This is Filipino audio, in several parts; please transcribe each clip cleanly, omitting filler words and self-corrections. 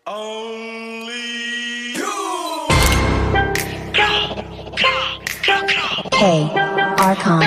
Only you. Hey, Archon.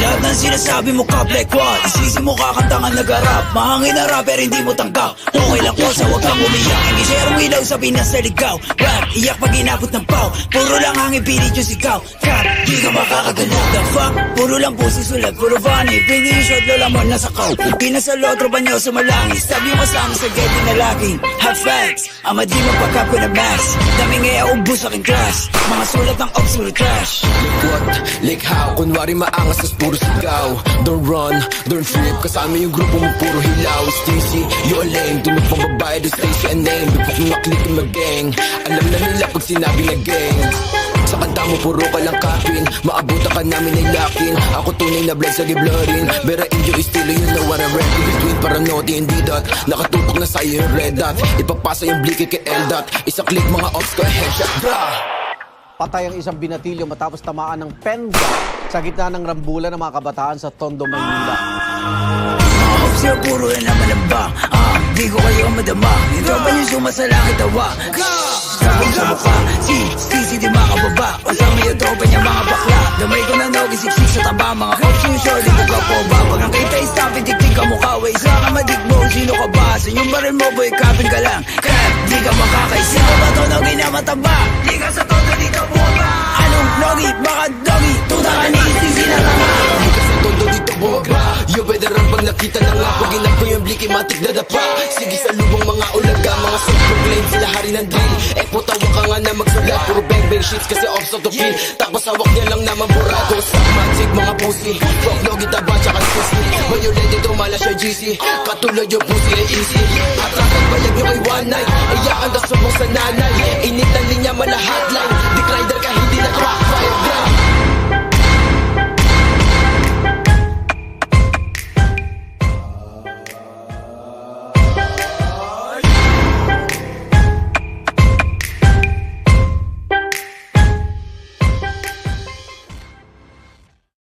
Lahat ng sinasabi mo ka Black One, isisi mo kakantangan nag-arap. Mahangin na rapper hindi mo tanggap. Okay lang ko sa wag kang umiyak. Hindi serong ilaw sa Pinas na ligaw. Rap, iyak pag inabot ng pau. Puro lang hangin pilit yung sigaw. Cap, di ka makakagalaw. The fuck, puro lang pusi sulat. Puro funny, pwede yung shot lola mo nasa kaw. Pinasa lotro ba niyo sumalangis? Sabi mo kasama sa getty na laging hot facts. Ama di magpakap ko na max. Dami ngaya ubus aking class. Mga sulat ng obscure trash. What? Like how? Kunwari maangas tas puro sigaw. Don't run, don't trip. Kasama yung grupo mo puro hilaw. Stacy, you're lame. Dunod pang babae, do Stacy a name. Bipok na click in my gang. Alam na nila pag sinabi na gang. Sa kanta mo puro ka lang kapin. Maabutan ka namin ay lakin. Ako tunay na blood sa giblorin. Bera inyo estilo, you know what I rap. In between paranoid, hindi dot. Nakatutok na sa'yo yung red dot. Ipapasa yung blicky kay L-dot. Isa click mga ops ko, headshot, bra. Patay ang isang binatilyo matapos tamaan ng penga sa gitna ng rambulan ng mga kabataan sa Tondo, Maynila. Sir, puro yan naman ang ba? Di ko kayo madama. Ito ba yung sumasalangit tawa? Sabi sa mukha, si di makababa. Kasama yung tropa niya mga bakla. Damay ko na nogi, siksik sa taba. Mga cops yung short, dito ka po ba? Pag ang kita stop, itik-tik ka mukha. Way sa ka madigbo, sino ka ba? Sa yung baril mo, boy, kapin ka lang. Crap, di ka makakaisi. Ito ba to nogi na mataba? Di ka sa todo, dito buba. Anong nogi? Baka dogi? Tuta ka ni sisi na tama. Di ka sa todo dito boba. You better run pag nakita na nga. Pag inap ko yung bliki, matik na dapa. Sige sa lubong mga ulaga. Mga self-proclaim sila hari ng drill. Tawa ka nga na magsulat. Puro bang-bang shits kasi off to kill. Tapos hawak niya lang naman burado. Sa magic mga pussy. Rock logi taba tsaka sissy. When you let it umala siya GC. Katulad yung pussy ay easy. Atrakan bayag nyo kay